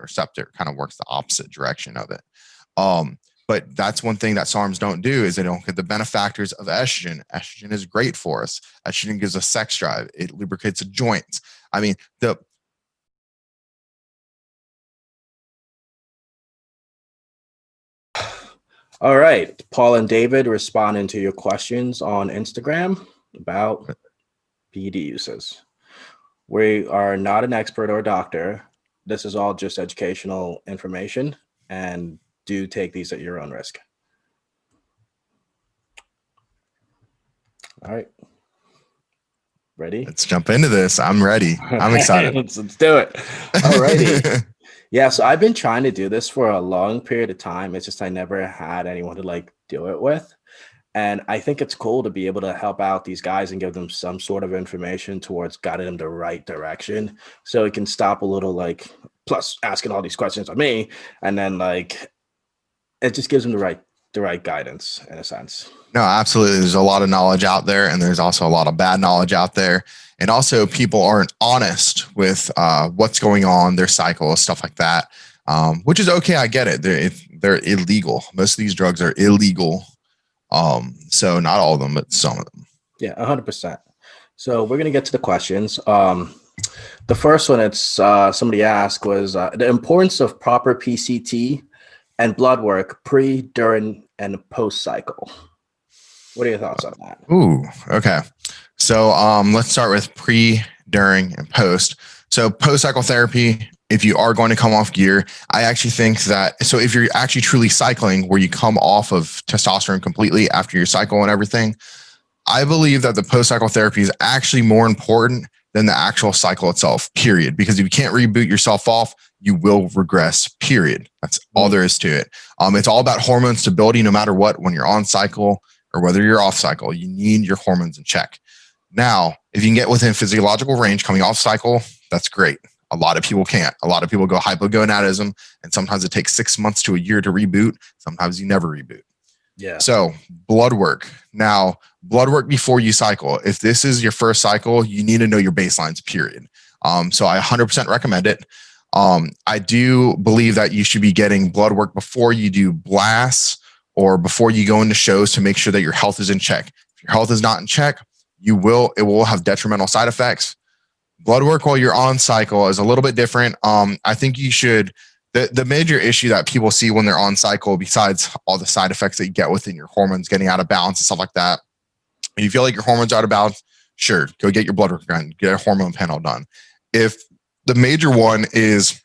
receptor. It kind of works the opposite direction of it. But that's one thing that SARMs don't do is they don't get the benefactors of estrogen. Estrogen is great for us. Estrogen gives us sex drive. It lubricates the joints. I mean, All right, Paul and David responding to your questions on Instagram about PED uses. We are not an expert or a doctor. This is all just educational information, and do take these at your own risk. All right. Ready? let's jump into this. I'm ready. I'm excited. let's do it. All righty. Yeah, so I've been trying to do this for a long period of time. It's just I never had anyone to like do it with. And I think it's cool to be able to help out these guys and give them some sort of information towards guiding them the right direction. So it can stop a little like plus asking all these questions on me. And then like it just gives them the right guidance in a sense. No, absolutely. There's a lot of knowledge out there, and there's also a lot of bad knowledge out there. And also, people aren't honest with what's going on, their cycle, stuff like that, which is okay. I get it. They're illegal. Most of these drugs are illegal. So not all of them, but some of them. Yeah, 100%. So we're going to get to the questions. The first one it's somebody asked was the importance of proper PCT and blood work pre, during, and post cycle. What are your thoughts on that? Ooh, okay. So let's start with pre, during, and post. So post-cycle therapy, if you are going to come off gear, I actually think that, so if you're actually truly cycling where you come off of testosterone completely after your cycle and everything, I believe that the post-cycle therapy is actually more important than the actual cycle itself, period. Because if you can't reboot yourself off, you will regress, period. That's all there is to it. It's all about hormone stability no matter what, when you're on cycle or whether you're off cycle, you need your hormones in check. Now, if you can get within physiological range coming off cycle, that's great. A lot of people can't. A lot of people go hypogonadism, and sometimes it takes 6 months to a year to reboot. Sometimes you never reboot. Yeah. So blood work. Now, blood work before you cycle. If this is your first cycle, you need to know your baselines, period. So I 100% recommend it. I do believe that you should be getting blood work before you do blasts or before you go into shows to make sure that your health is in check. If your health is not in check, it will have detrimental side effects. Blood work while you're on cycle is a little bit different. I think you should, the major issue that people see when they're on cycle, besides all the side effects that you get within your hormones getting out of balance and stuff like that, if you feel like your hormones are out of balance, sure, go get your blood work done, get a hormone panel done. If the major one is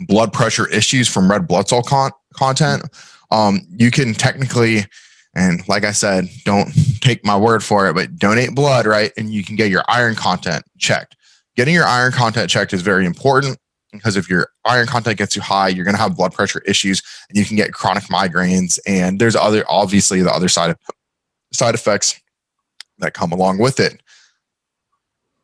blood pressure issues from red blood cell content, you can technically, and like I said, don't take my word for it, but donate blood, right? And you can get your iron content checked. Getting your iron content checked is very important because if your iron content gets too high, you're going to have blood pressure issues and you can get chronic migraines. And there's obviously the other side effects that come along with it.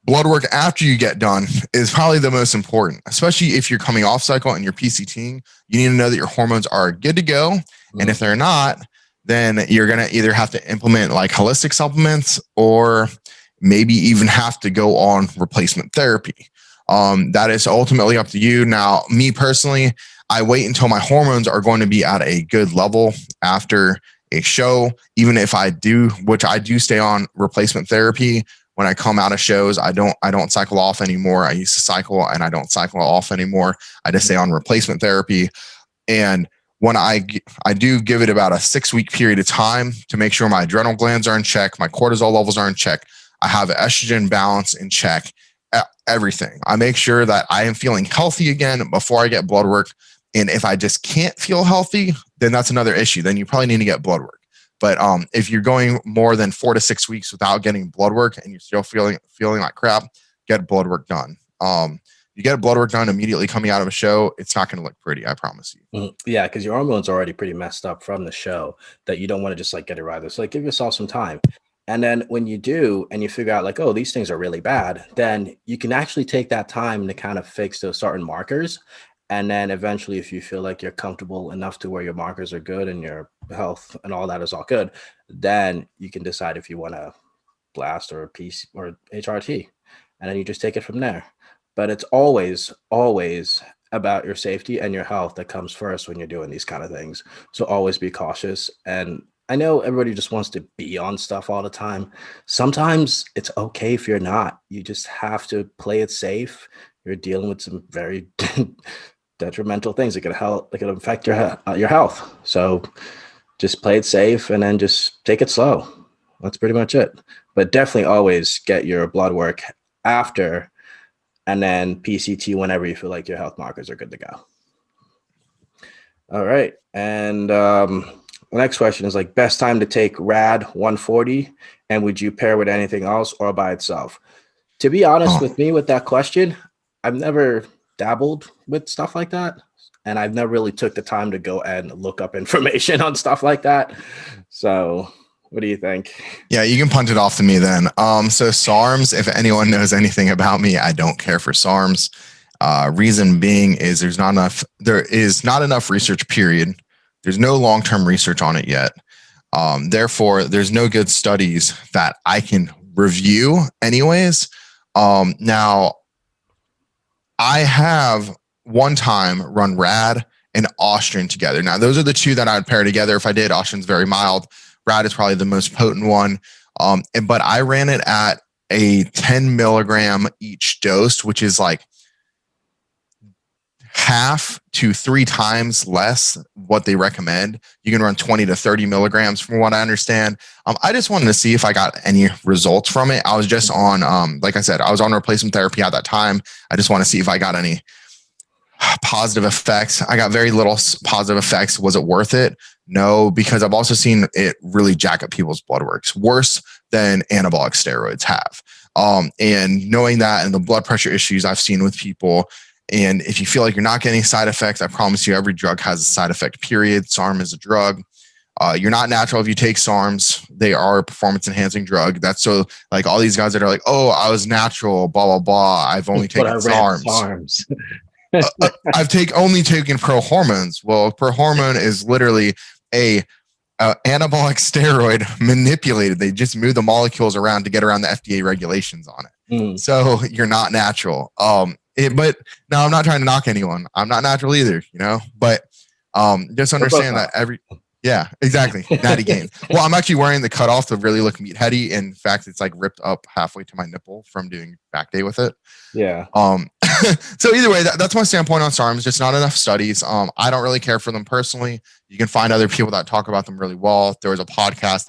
Blood work after you get done is probably the most important, especially if you're coming off cycle and you're PCTing. You need to know that your hormones are good to go. And if they're not, then you're going to either have to implement like holistic supplements or maybe even have to go on replacement therapy. That is ultimately up to you. Now, me personally, I wait until my hormones are going to be at a good level after a show. Even if I do, which I do stay on replacement therapy when I come out of shows, I don't cycle off anymore. I used to cycle and I don't cycle off anymore. I just stay on replacement therapy. And when I do give it about a 6-week period of time to make sure my adrenal glands are in check, my cortisol levels are in check, I have estrogen balance in check, everything. I make sure that I am feeling healthy again before I get blood work. And if I just can't feel healthy, then that's another issue. Then you probably need to get blood work. But if you're going more than 4 to 6 weeks without getting blood work and you're still feeling like crap, get blood work done. You get blood work done immediately coming out of a show, it's not going to look pretty. I promise you. Yeah, because your hormones are already pretty messed up from the show that you don't want to just like get it right. So like give yourself some time. And then when you do and you figure out like, oh, these things are really bad, then you can actually take that time to kind of fix those certain markers. And then eventually, if you feel like you're comfortable enough to where your markers are good and your health and all that is all good, then you can decide if you want to blast or a piece or HRT. And then you just take it from there. But it's always, always about your safety and your health that comes first when you're doing these kind of things. So always be cautious. And I know everybody just wants to be on stuff all the time. Sometimes it's okay if you're not. You just have to play it safe. You're dealing with some very detrimental things that could affect your health. So just play it safe and then just take it slow. That's pretty much it. But definitely always get your blood work after, and then PCT whenever you feel like your health markers are good to go. All right. And the next question is like, best time to take RAD 140, and would you pair with anything else or by itself? To be honest with me with that question, I've never dabbled with stuff like that. And I've never really took the time to go and look up information on stuff like that. So what do you think? Yeah, you can punt it off to me then. So SARMs, if anyone knows anything about me, I don't care for SARMs. Reason being is there is not enough research, period. There's no long-term research on it yet. Therefore, there's no good studies that I can review anyways. Now, I have one time run RAD and Estrogen together. Now, those are the two that I would pair together. If I did, Estrogen's very mild. RAD is probably the most potent one. But I ran it at a 10 milligram each dose, which is like half to 3 times less what they recommend. You can run 20 to 30 milligrams from what I understand. I just wanted to see if I got any results from it. I was just on, like I said, I was on replacement therapy at that time. I just want to see if I got any positive effects. I got very little positive effects. Was it worth it? No, because I've also seen it really jack up people's blood works worse than anabolic steroids have. And knowing that and the blood pressure issues I've seen with people, and if you feel like you're not getting side effects, I promise you every drug has a side effect, period. SARM is a drug. You're not natural if you take SARMs. They are a performance enhancing drug. That's so like all these guys that are like, oh, I was natural, blah, blah, blah. I've only taken SARMs. I've only taken pro hormones. Well, pro hormone is literally a anabolic steroid manipulated. They just move the molecules around to get around the FDA regulations on it. So you're not natural. But now I'm not trying to knock anyone. I'm not natural either, but just understand that yeah, exactly. Natty gains. Well, I'm actually wearing the cutoff to really look meatheady. In fact, it's like ripped up halfway to my nipple from doing back day with it. Yeah. So either way, that's my standpoint on SARMs. Just not enough studies. I don't really care for them personally. You can find other people that talk about them really well. There was a podcast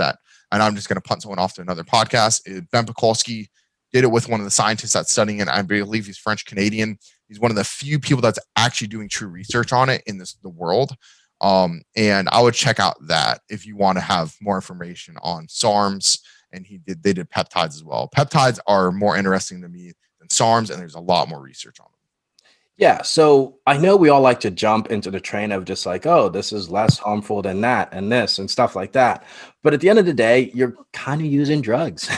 and I'm just going to punt someone off to another podcast. Ben Pakulski did it with one of the scientists that's studying it. I believe he's French Canadian. He's one of the few people that's actually doing true research on it in the world. And I would check out that if you want to have more information on SARMs. And they did peptides as well. Peptides are more interesting to me than SARMs, and there's a lot more research on them. Yeah. So I know we all like to jump into the train of just like, oh, this is less harmful than that and this and stuff like that. But at the end of the day, you're kind of using drugs.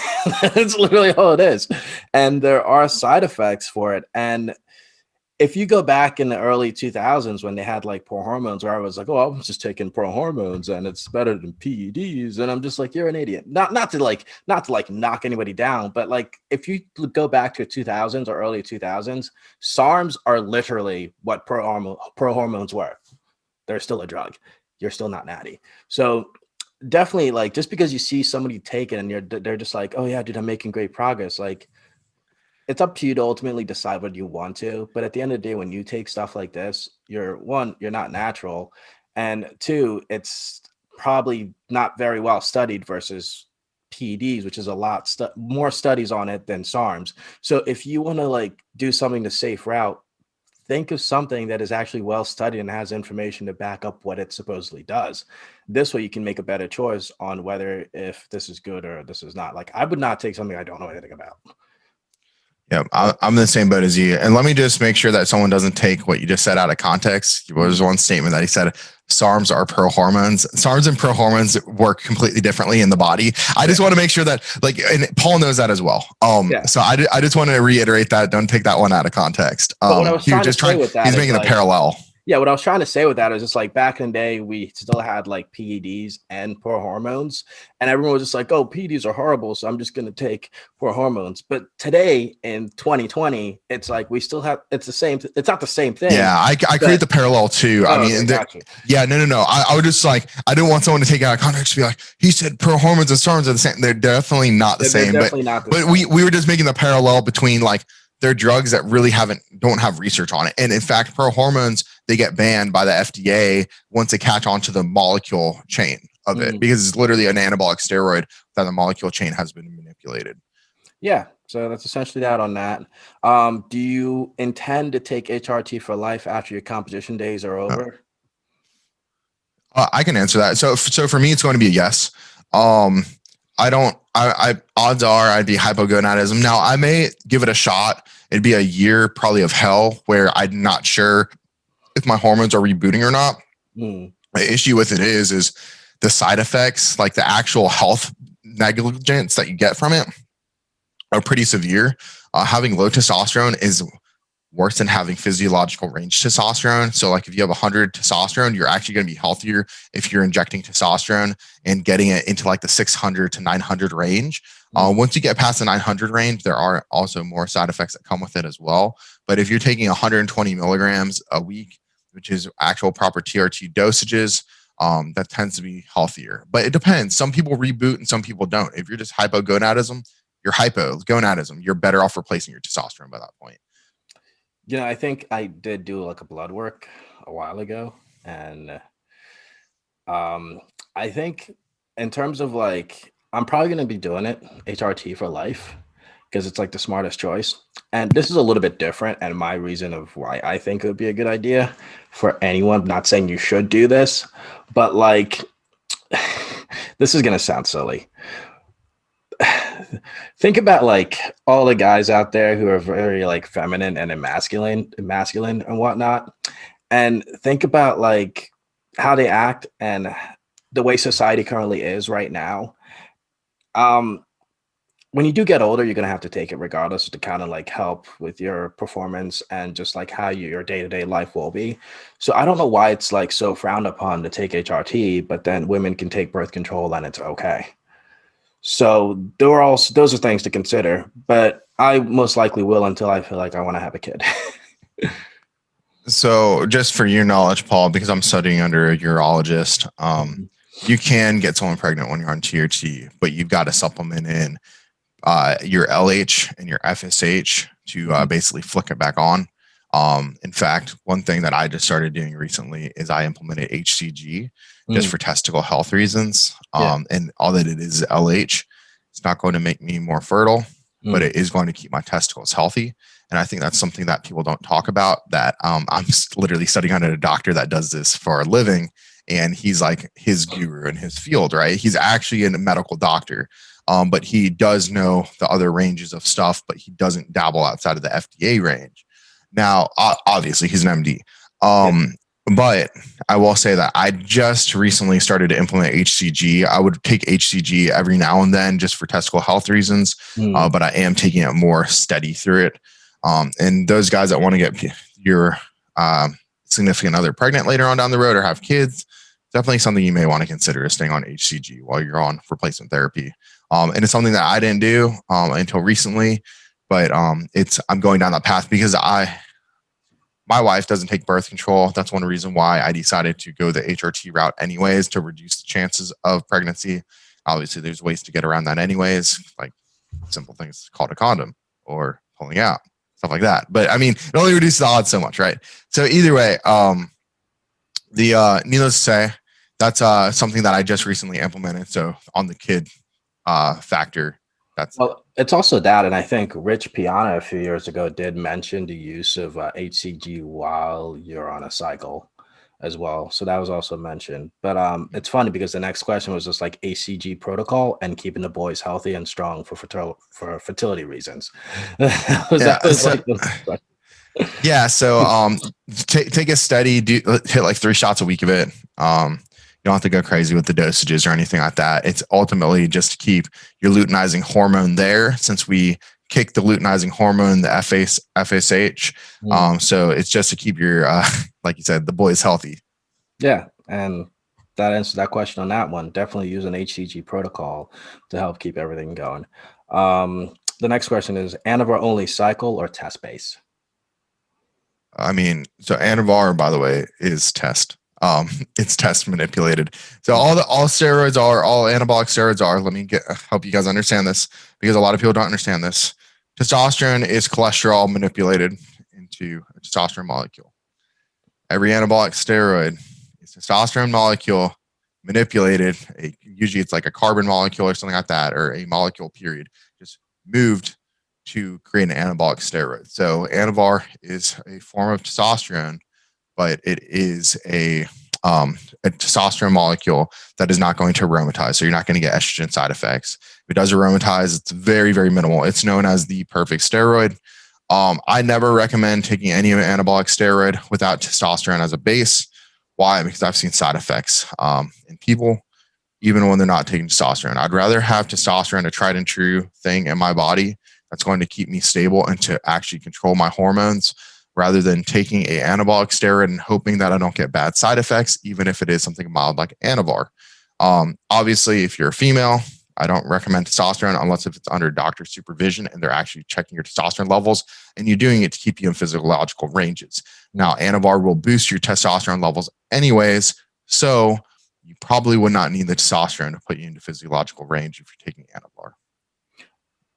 That's literally all it is. And there are side effects for it. And if you go back in the early 2000s when they had like pro hormones, where I was like, oh, I'm just taking pro hormones and it's better than PEDs, and I'm just like, you're an idiot. Not to knock anybody down, but like if you go back to 2000s or early 2000s, SARMs are literally what pro hormones were. They're still a drug. You're still not natty. So definitely, like, just because you see somebody take it and they're just like, oh yeah, dude, I'm making great progress. Like, it's up to you to ultimately decide what you want to. But at the end of the day, when you take stuff like this, you're not natural. And 2, it's probably not very well studied versus PEDs, which is a lot more studies on it than SARMs. So if you want to like do something the safe route, think of something that is actually well studied and has information to back up what it supposedly does. This way you can make a better choice on whether if this is good or this is not. Like, I would not take something I don't know anything about. Yeah, I'm in the same boat as you. And let me just make sure that someone doesn't take what you just said out of context. There was one statement that he said, SARMs are pro hormones. SARMs and pro hormones work completely differently in the body. I just want to make sure that, like, and Paul knows that as well. So I just want to reiterate that. Don't take that one out of context. But what I was he was just trying, he's making a parallel. Yeah, what I was trying to say with that is just like back in the day, we still had like PEDs and poor hormones, and everyone was just like, "Oh, PEDs are horrible, so I'm just going to take poor hormones." But today in 2020, it's like we still have it's the same. It's not the same thing. Yeah, I create But the parallel too. I oh, mean, okay, gotcha. yeah, no. I would just like, I didn't want someone to take it out of context to be like, he said pro hormones and storms are the same. They're definitely not the They're same. definitely not the But same. we were just making the parallel between like they're drugs that really don't have research on it. And in fact, pro hormones, they get banned by the FDA once they catch onto the molecule chain of it, because it's literally an anabolic steroid that the molecule chain has been manipulated. Yeah, so that's essentially that on that. Do you intend to take HRT for life after your competition days are over? I can answer that. So for me, it's going to be a yes. I don't. I odds are I'd be hypogonadism. Now I may give it a shot. It'd be a year probably of hell where I'm not sure if my hormones are rebooting or not. The issue with it is the side effects, like the actual health negligence that you get from it, are pretty severe. Having low testosterone is worse than having physiological range testosterone. So like if you have 100 testosterone, you're actually going to be healthier if you're injecting testosterone and getting it into like the 600 to 900 range. Once you get past the 900 range, there are also more side effects that come with it as well. But if you're taking 120 milligrams a week, which is actual proper TRT dosages, that tends to be healthier. But it depends. Some people reboot and some people don't. If you're just hypogonadism, you're hypogonadism. You're better off replacing your testosterone by that point. You know, I think I did do like a blood work a while ago, and I think in terms of like, I'm probably going to be doing it HRT for life because it's like the smartest choice. And this is a little bit different, and my reason of why I think it would be a good idea for anyone. I'm not saying you should do this, but like, this is going to sound silly. Think about like all the guys out there who are very like feminine and masculine and whatnot, and think about like how they act and the way society currently is right now. When you do get older, you're gonna have to take it regardless to kind of like help with your performance and just like how your day-to-day life will be. So I don't know why it's like so frowned upon to take HRT, but then women can take birth control and it's okay. So those are things to consider, but I most likely will until I feel like I want to have a kid. So just for your knowledge, Paul, because I'm studying under a urologist, you can get someone pregnant when you're on TRT, but you've got to supplement in your LH and your FSH to basically flick it back on. In fact, one thing that I just started doing recently is I implemented HCG just for testicle health reasons. And all that it is LH. It's not going to make me more fertile, but it is going to keep my testicles healthy. And I think that's something that people don't talk about, that I'm literally studying under a doctor that does this for a living. And he's like his guru in his field, right? He's actually a medical doctor. But he does know the other ranges of stuff, but he doesn't dabble outside of the FDA range. Now, obviously, he's an MD. But I will say that I just recently started to implement HCG. I would take HCG every now and then just for testicle health reasons, but I am taking it more steady through it. And those guys that want to get your significant other pregnant later on down the road or have kids, definitely something you may want to consider is staying on HCG while you're on replacement therapy. And it's something that I didn't do until recently, but I'm going down that path because my wife doesn't take birth control. That's one reason why I decided to go the HRT route anyways, to reduce the chances of pregnancy. Obviously, there's ways to get around that anyways, like simple things called a condom or pulling out, stuff like that. But I mean, it only reduces the odds so much, right? So either way, needless to say, that's something that I just recently implemented. So on the kid factor, well, it's also that, and I think Rich Piana a few years ago did mention the use of HCG while you're on a cycle as well. So that was also mentioned. But it's funny because the next question was just like HCG protocol and keeping the boys healthy and strong for fertility reasons. So take a steady, hit like 3 shots a week of it. You don't have to go crazy with the dosages or anything like that. It's ultimately just to keep your luteinizing hormone there, since we kick the luteinizing hormone, the FSH. So it's just to keep your, like you said, the boys healthy. Yeah, and that answers that question on that one. Definitely use an HCG protocol to help keep everything going. The next question is Anavar only cycle or test base? I mean, so Anavar, by the way, is test. It's test manipulated. So all steroids are, all anabolic steroids are. Let me help you guys understand this, because a lot of people don't understand this. Testosterone is cholesterol manipulated into a testosterone molecule. Every anabolic steroid is testosterone molecule manipulated. Usually it's like a carbon molecule or something like that, or a molecule period, just moved to create an anabolic steroid. So Anavar is a form of testosterone, but it is a testosterone molecule that is not going to aromatize. So you're not going to get estrogen side effects. If it does aromatize, it's very, very minimal. It's known as the perfect steroid. I never recommend taking any anabolic steroid without testosterone as a base. Why? Because I've seen side effects in people, even when they're not taking testosterone. I'd rather have testosterone, a tried and true thing in my body that's going to keep me stable and to actually control my hormones, rather than taking a anabolic steroid and hoping that I don't get bad side effects, even if it is something mild like Anavar. Obviously, if you're a female, I don't recommend testosterone unless if it's under doctor supervision and they're actually checking your testosterone levels and you're doing it to keep you in physiological ranges. Now, Anavar will boost your testosterone levels anyways, so you probably would not need the testosterone to put you into physiological range if you're taking Anavar.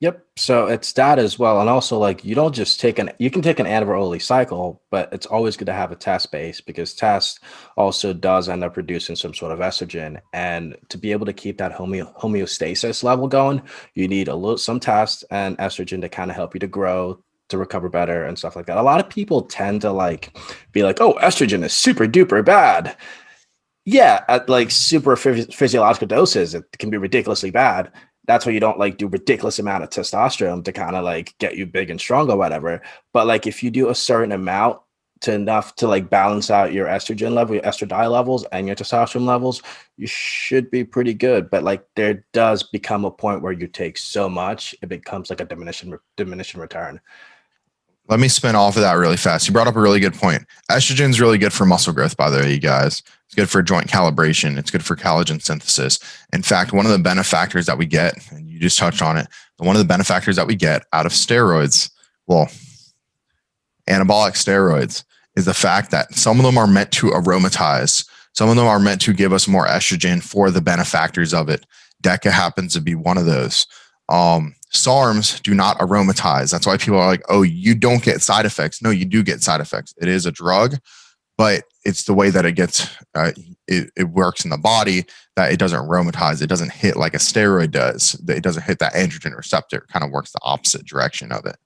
Yep. So it's that as well. And also, like, you don't just you can take an Anavar only cycle, but it's always good to have a test base, because test also does end up producing some sort of estrogen. And to be able to keep that homeostasis level going, you need some test and estrogen to kind of help you to grow, to recover better and stuff like that. A lot of people tend to like be like, oh, estrogen is super duper bad. Yeah, at like super physiological doses, it can be ridiculously bad. That's why you don't like do ridiculous amount of testosterone to kind of like get you big and strong or whatever. But like if you do a certain amount to enough to like balance out your estrogen level, your estradiol levels, and your testosterone levels, you should be pretty good. But like there does become a point where you take so much, it becomes like a diminishing return. Let me spin off of that really fast. You brought up a really good point. Estrogen is really good for muscle growth, by the way, you guys. It's good for joint calibration. It's good for collagen synthesis. In fact, one of the benefactors that we get, and you just touched on it, one of the benefactors that we get out of steroids, well, anabolic steroids, is the fact that some of them are meant to aromatize. Some of them are meant to give us more estrogen for the benefactors of it. DECA happens to be one of those. SARMs do not aromatize. That's why people are like, oh, you don't get side effects. No, you do get side effects. It is a drug, but it's the way that it gets, it works in the body, that it doesn't aromatize. It doesn't hit like a steroid does. It doesn't hit that androgen receptor. It kind of works the opposite direction of it.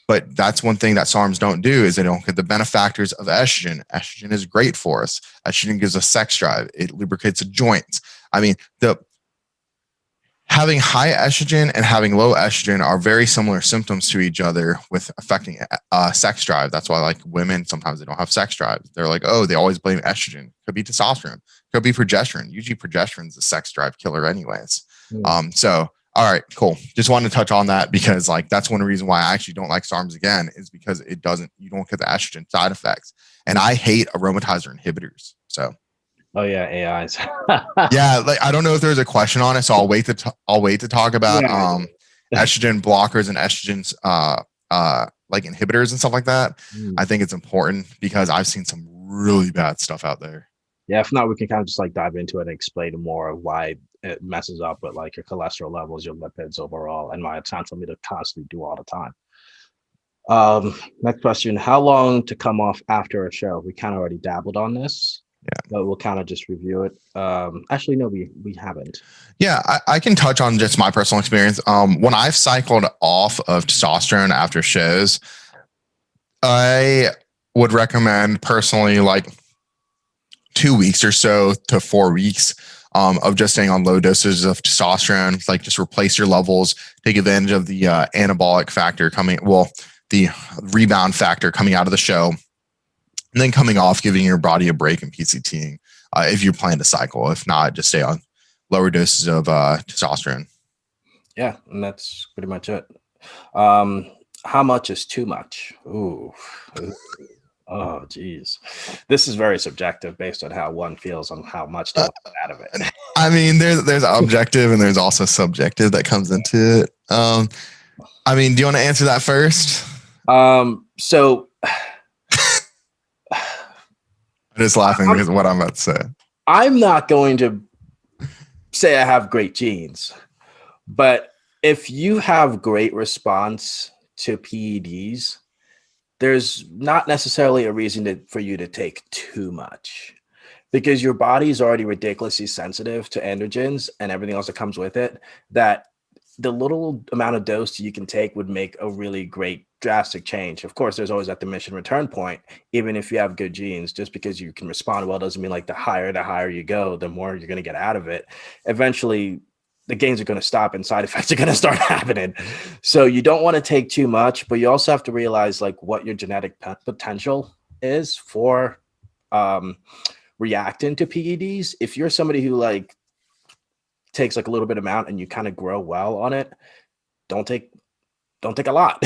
But that's one thing that SARMs don't do, is they don't get the benefactors of estrogen. Estrogen is great for us. Estrogen gives us sex drive. It lubricates the joints. I mean, having high estrogen and having low estrogen are very similar symptoms to each other with affecting sex drive. That's why, like, women, sometimes they don't have sex drive. They're like, oh, they always blame estrogen. Could be testosterone. Could be progesterone. Usually progesterone is a sex drive killer anyways. So, all right, cool. Just wanted to touch on that, because like that's one reason why I actually don't like SARMs again, is because you don't get the estrogen side effects. And I hate aromatizer inhibitors. So oh yeah, AIs. yeah, like I don't know if there's a question on it, so I'll wait to talk about estrogen blockers and estrogens like inhibitors and stuff like that. I think it's important because I've seen some really bad stuff out there. Yeah, if not, we can kind of just like dive into it and explain more of why it messes up with like your cholesterol levels, your lipids overall, and why it's not something to constantly do all the time. Next question: how long to come off after a show? We kind of already dabbled on this. Yeah, but we'll kind of just review it. Actually, no, we haven't. Yeah, I can touch on just my personal experience. When I've cycled off of testosterone after shows, I would recommend personally like 2 weeks or so to 4 weeks of just staying on low doses of testosterone. Like just replace your levels, take advantage of the anabolic factor the rebound factor coming out of the show, and then coming off, giving your body a break and PCTing if you plan to cycle. If not, just stay on lower doses of testosterone. Yeah, and that's pretty much it. How much is too much? Ooh. Oh, geez. This is very subjective based on how one feels on how much they Uh, want out of it. I mean, there's objective and there's also subjective that comes into it. I mean, do you want to answer that first? So I'm just laughing because of what I'm about to say. I'm not going to say I have great genes, but if you have great response to PEDs, there's not necessarily a reason for you to take too much, because your body is already ridiculously sensitive to androgens and everything else that comes with it, that the little amount of dose you can take would make a really great drastic change. Of course, there's always that diminishing return point. Even if you have good genes, just because you can respond well doesn't mean like the higher you go, the more you're going to get out of it. Eventually, the gains are going to stop and side effects are going to start happening. So you don't want to take too much, but you also have to realize like what your genetic potential is for reacting to PEDs. If you're somebody who like takes like a little bit amount and you kind of grow well on it, don't take a lot.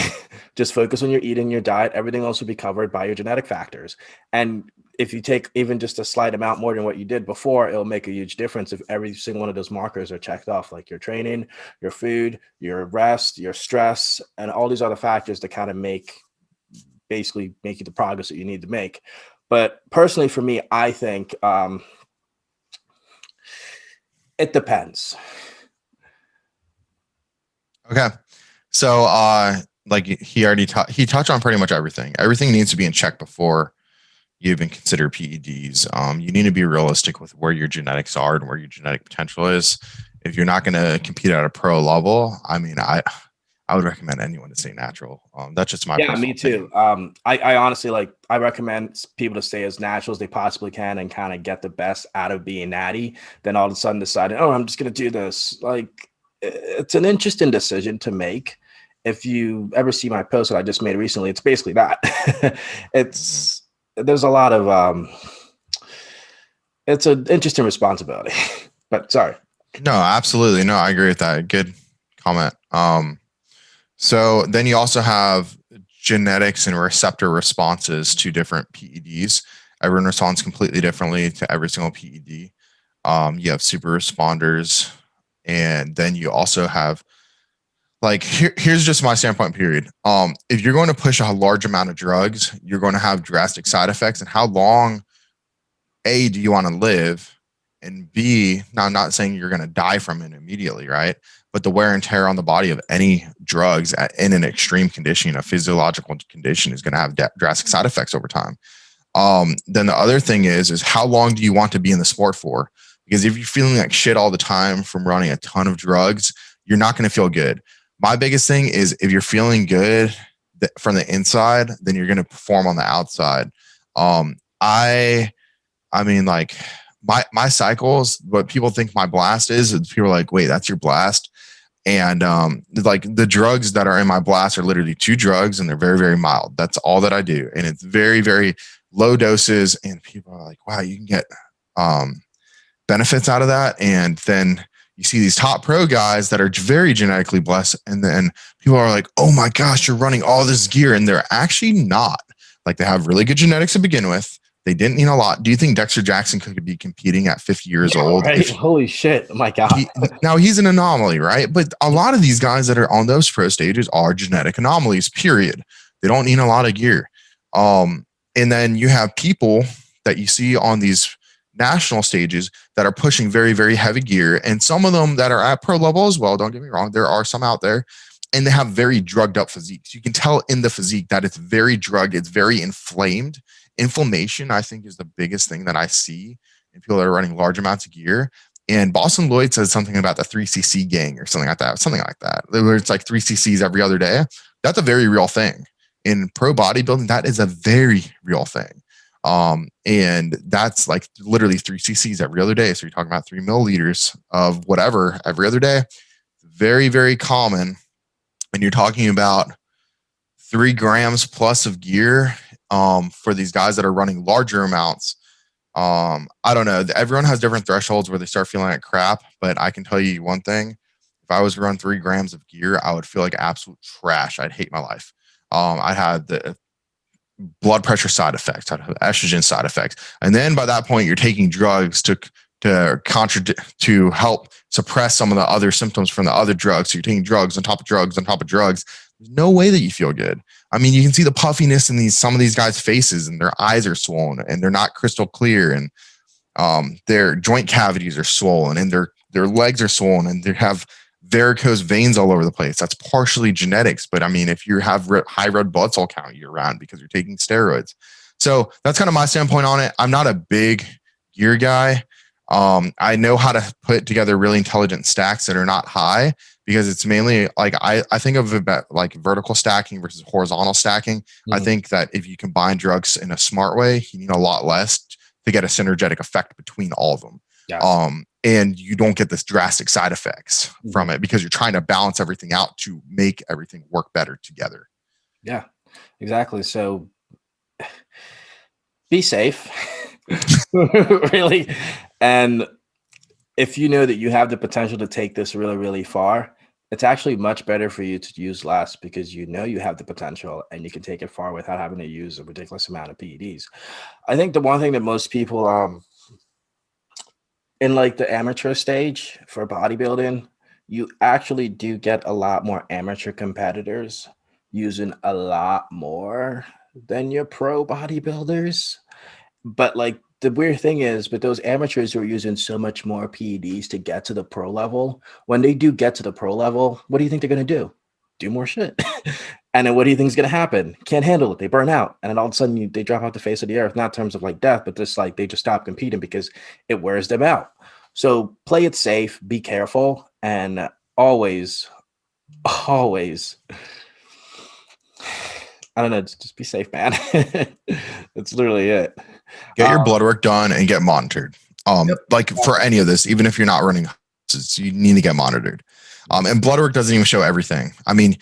Just focus on your eating, your diet. Everything else will be covered by your genetic factors. And if you take even just a slight amount more than what you did before, it'll make a huge difference if every single one of those markers are checked off, like your training, your food, your rest, your stress, and all these other factors that kind of basically make you the progress that you need to make. But personally, for me, I think it depends. Okay. So, like he already he touched on pretty much everything. Everything needs to be in check before you even consider PEDs. You need to be realistic with where your genetics are and where your genetic potential is. If you're not going to compete at a pro level, I mean, I would recommend anyone to stay natural. That's just my Yeah, personal me too. opinion. I honestly I recommend people to stay as natural as they possibly can and kind of get the best out of being natty. Then all of a sudden deciding, oh, I'm just gonna do this. Like, it's an interesting decision to make. If you ever see my post that I just made recently, it's basically that. Mhm. It's there's a lot of it's an interesting responsibility. But sorry. No, absolutely. No, I agree with that. Good comment. So then you also have genetics and receptor responses to different PEDs. Everyone responds completely differently to every single PED. You have super responders, and then you also have like here's just my standpoint. Period. If you're going to push a large amount of drugs, you're going to have drastic side effects. And how long A, do you want to live? And B, now I'm not saying you're going to die from it immediately, right? But the wear and tear on the body of any drugs in an extreme condition, a physiological condition, is going to have drastic side effects over time. Then the other thing is how long do you want to be in the sport for? Because if you're feeling like shit all the time from running a ton of drugs, you're not going to feel good. My biggest thing is if you're feeling good from the inside, then you're going to perform on the outside. Um, I I mean, like my cycles, what people think my blast is people are like, wait, that's your blast. And like the drugs that are in my blast are literally two drugs and they're very, very mild. That's all that I do. And it's very, very low doses. And people are like, wow, you can get um, benefits out of that. And then you see these top pro guys that are very genetically blessed. And then people are like, oh my gosh, you're running all this gear. And they're actually not. Like they have really good genetics to begin with. They didn't need a lot. Do you think Dexter Jackson could be competing at 50 years Yeah, old right. if Holy shit. Oh my God. now he's an anomaly, right? But a lot of these guys that are on those pro stages are genetic anomalies, period. They don't need a lot of gear. Um, and then you have people that you see on these national stages that are pushing very, very heavy gear, and some of them that are at pro level as well. Don't get me wrong, there are some out there, and they have very drugged up physiques. You can tell in the physique that it's very drugged, it's very inflamed. Inflammation, I think, is the biggest thing that I see in people that are running large amounts of gear. And Boston Lloyd said something about the 3cc gang or something like that, where it's like 3cc's every other day. That's a very real thing. In pro bodybuilding, that is a very real thing. And that's like literally 3cc's every other day. So you're talking about 3 milliliters of whatever every other day. Very, very common. And you're talking about 3 grams plus of gear for these guys that are running larger amounts. I don't know. Everyone has different thresholds where they start feeling like crap, but I can tell you one thing. If I was to run 3 grams of gear, I would feel like absolute trash. I'd hate my life. I had the blood pressure side effects, I'd have estrogen side effects, and then by that point, you're taking drugs to help suppress some of the other symptoms from the other drugs. So you're taking drugs on top of drugs on top of drugs. There's no way that you feel good. I mean, you can see the puffiness in some of these guys' faces, and their eyes are swollen, and they're not crystal clear, and their joint cavities are swollen, and their legs are swollen, and they have varicose veins all over the place. That's partially genetics, but I mean, if you have high red blood cell count year round because you're taking steroids. So that's kind of my standpoint on it. I'm not a big gear guy. I know how to put together really intelligent stacks that are not high, because it's mainly like I think of it like vertical stacking versus horizontal stacking. I think that if you combine drugs in a smart way, you need a lot less to get a synergetic effect between all of them. Yes. And you don't get this drastic side effects from it because you're trying to balance everything out to make everything work better together. Yeah, exactly. So be safe, really. And if you know that you have the potential to take this really, really far, it's actually much better for you to use less, because you know you have the potential and you can take it far without having to use a ridiculous amount of PEDs. I think the one thing that most people in like the amateur stage for bodybuilding, you actually do get a lot more amateur competitors using a lot more than your pro bodybuilders. But like the weird thing is, but those amateurs who are using so much more PEDs to get to the pro level, when they do get to the pro level, what do you think they're going to do? Do more shit. And then what do you think is going to happen? Can't handle it. They burn out. And then all of a sudden they drop off the face of the earth, not in terms of like death, but just like they just stop competing because it wears them out. So play it safe, be careful, and always, always, I don't know, just be safe, man. That's literally it. Get your blood work done and get monitored. Yep. Like for any of this, even if you're not running, you need to get monitored. And blood work doesn't even show everything. I mean,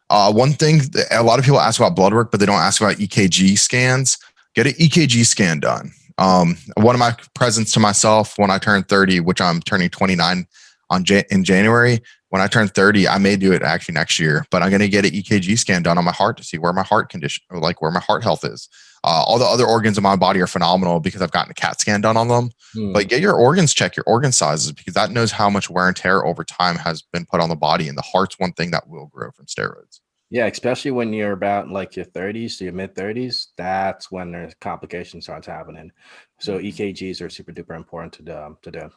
one thing that a lot of people ask about blood work, but they don't ask about EKG scans. Get an EKG scan done. One of my presents to myself when I turned 30, which I'm turning 29 in January. When I turn 30, I may do it actually next year, but I'm going to get an EKG scan done on my heart to see where my heart condition, or like where my heart health is. All the other organs of my body are phenomenal because I've gotten a CAT scan done on them. But get your organs checked, your organ sizes, because that knows how much wear and tear over time has been put on the body. And the heart's one thing that will grow from steroids. Yeah, especially when you're about like your 30s to your mid 30s, that's when there's complications starts happening. So EKGs are super duper important to do.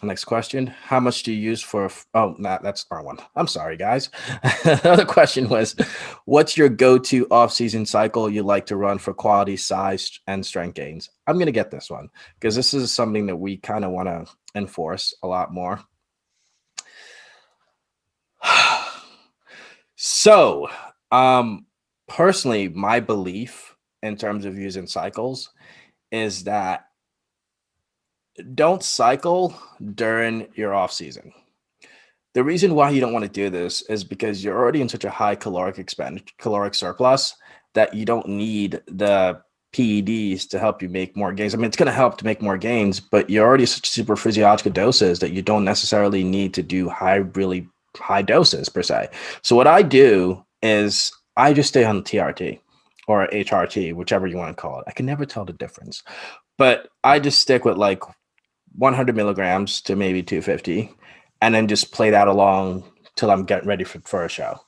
Next question: how much do you use for? Oh, nah, that's the wrong one. I'm sorry, guys. The other question was, what's your go-to off-season cycle you like to run for quality, size, and strength gains? I'm gonna get this one because this is something that we kind of want to enforce a lot more. So, personally, my belief in terms of using cycles is that don't cycle during your off season. The reason why you don't want to do this is because you're already in such a high caloric surplus that you don't need the PEDs to help you make more gains. I mean, it's going to help to make more gains, but you're already such super physiological doses that you don't necessarily need to do really high doses per se. So what I do is I just stay on TRT or HRT, whichever you want to call it. I can never tell the difference, but I just stick with like 100 milligrams to maybe 250, and then just play that along till I'm getting ready for a show.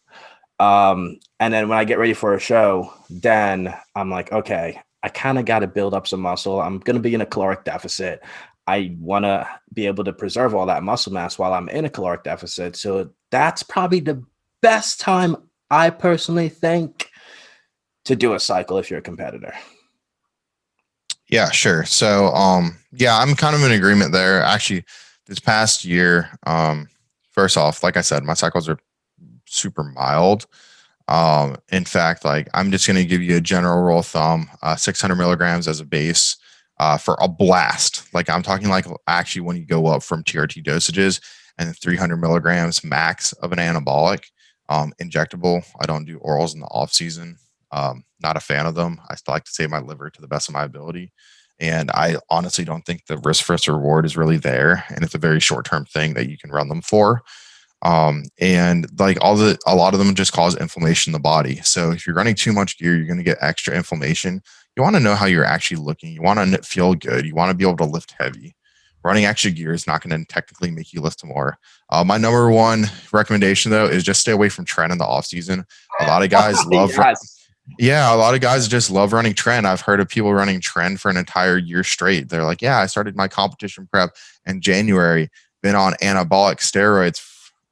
And then when I get ready for a show, then I'm like, okay, I kind of got to build up some muscle. I'm going to be in a caloric deficit. I want to be able to preserve all that muscle mass while I'm in a caloric deficit. So that's probably the best time, I personally think, to do a cycle if you're a competitor. Yeah, sure. So, yeah, I'm kind of in agreement there. Actually, this past year, first off, like I said, my cycles are super mild. In fact, like I'm just going to give you a general rule of thumb, 600 milligrams as a base, for a blast. Like I'm talking like actually when you go up from TRT dosages, and 300 milligrams max of an anabolic, injectable. I don't do orals in the off season. Not a fan of them. I still like to save my liver to the best of my ability. And I honestly don't think the risk versus reward is really there. And it's a very short term thing that you can run them for. And like a lot of them just cause inflammation in the body. So if you're running too much gear, you're going to get extra inflammation. You want to know how you're actually looking. You want to feel good. You want to be able to lift heavy. Running extra gear is not going to technically make you lift more. My number one recommendation though is just stay away from trend in the off season. A lot of guys love, Yes. yeah, a lot of guys just love running trend. I've heard of people running trend for an entire year straight. They're like, yeah, I started my competition prep in January, been on anabolic steroids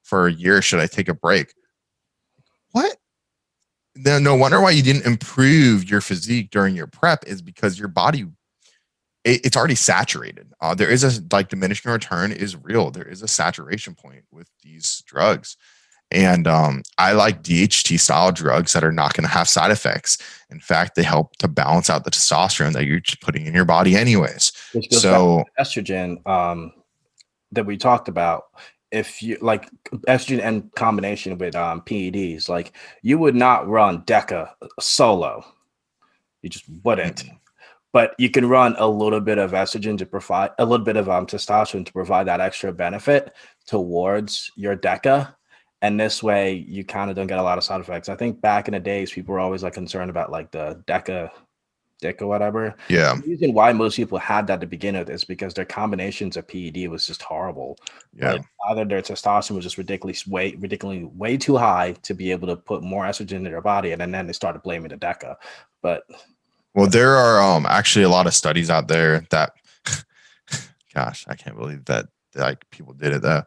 for a year. Should I take a break? What? No wonder why you didn't improve your physique during your prep is because your body it's already saturated. There is a like diminishing return is real. There is a saturation point with these drugs. And I like DHT style drugs that are not going to have side effects. In fact, they help to balance out the testosterone that you're putting in your body, anyways. Which goes back So, to estrogen that we talked about. If you like estrogen and combination with PEDs, like you would not run DECA solo. You just wouldn't. But you can run a little bit of estrogen to provide a little bit of testosterone to provide that extra benefit towards your DECA. And this way you kind of don't get a lot of side effects. I think back in the days, people were always like concerned about like the DECA dick or whatever. yeah, The reason why most people had that to begin with is because their combinations of PED was just horrible. yeah. Like either their testosterone was just ridiculously way too high to be able to put more estrogen in their body, and then they started blaming the DECA. But Well, there are actually a lot of studies out there that, gosh, I can't believe that like people did it though.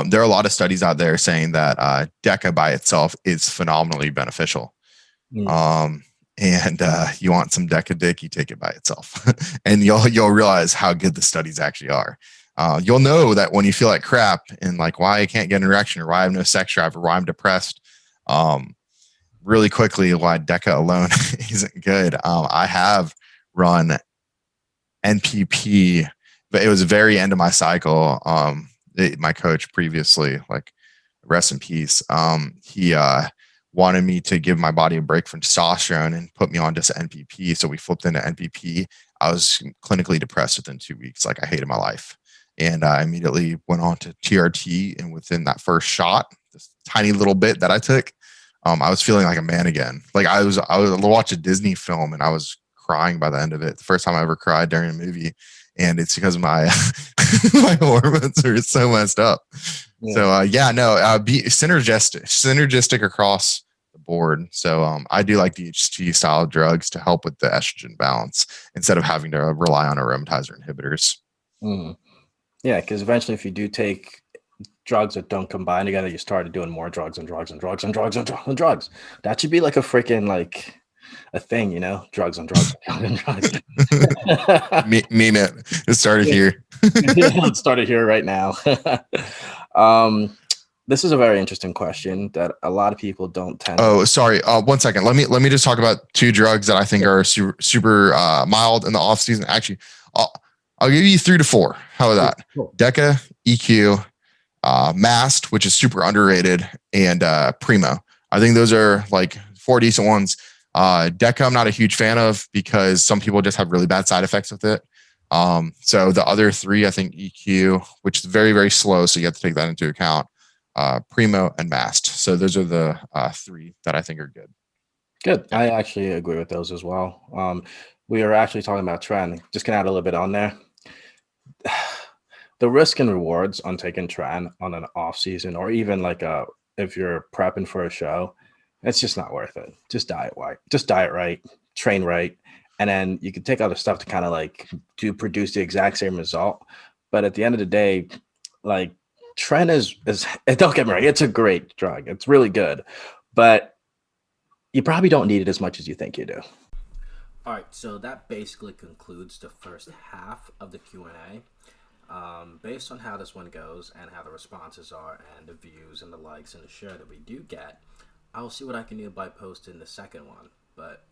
There are a lot of studies out there saying that DECA by itself is phenomenally beneficial. mm, Um, and you want some DECA dick, you take it by itself, and you'll realize how good the studies actually are. You'll know that when you feel like crap and like why I can't get an erection or why I have no sex drive or why I'm depressed. Really quickly, why DECA alone isn't good. I have run NPP, but it was the very end of my cycle. My coach previously, like rest in peace, he wanted me to give my body a break from testosterone and put me on just NPP. So we flipped into NPP. I was clinically depressed within 2 weeks. Like I hated my life. And I immediately went on to TRT. And within that first shot, this tiny little bit that I took, I was feeling like a man again. Like I was watch a Disney film and I was crying by the end of it. The first time I ever cried during a movie, and it's because my my hormones are so messed up. yeah. So yeah, no, be synergistic across the board. So I do like DHT style drugs to help with the estrogen balance instead of having to rely on aromatizer inhibitors. Mm. Yeah, because eventually, if you do take drugs that don't combine together, you started doing more drugs and drugs and drugs and drugs and drugs and drugs. That should be like a freaking like a thing, you know, drugs and drugs and drugs. Meme it. It started here. Let's start it here right now. um, this is a very interesting question that a lot of people don't tend to. Oh, sorry. 1 second. Let me just talk about two drugs that I think are super mild in the off season. Actually, I'll give you 3 to 4. How about that? Cool. DECA, EQ, Mast, which is super underrated, and Primo. I think those are like 4 decent ones. DECA, I'm not a huge fan of because some people just have really bad side effects with it. So the other 3, I think EQ, which is very, very slow. So you have to take that into account. Primo and Mast. So those are the 3 that I think are good. Good. Yeah. I actually agree with those as well. We are actually talking about trend. Just gonna add a little bit on there. The risk and rewards on taking tren on an off season or even like if you're prepping for a show, it's just not worth it. Just diet right, train right, and then you can take other stuff to kind of like to produce the exact same result. But at the end of the day, like tren is don't get me wrong, it's a great drug. It's really good, but you probably don't need it as much as you think you do. All right, so that basically concludes the first half of the Q&A. Based on how this one goes and how the responses are and the views and the likes and the share that we do get, I'll see what I can do by posting the second one. But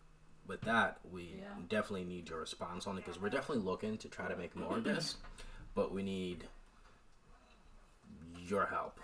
with that, we definitely need your response on it because we're definitely looking to try to make more of this, but we need your help.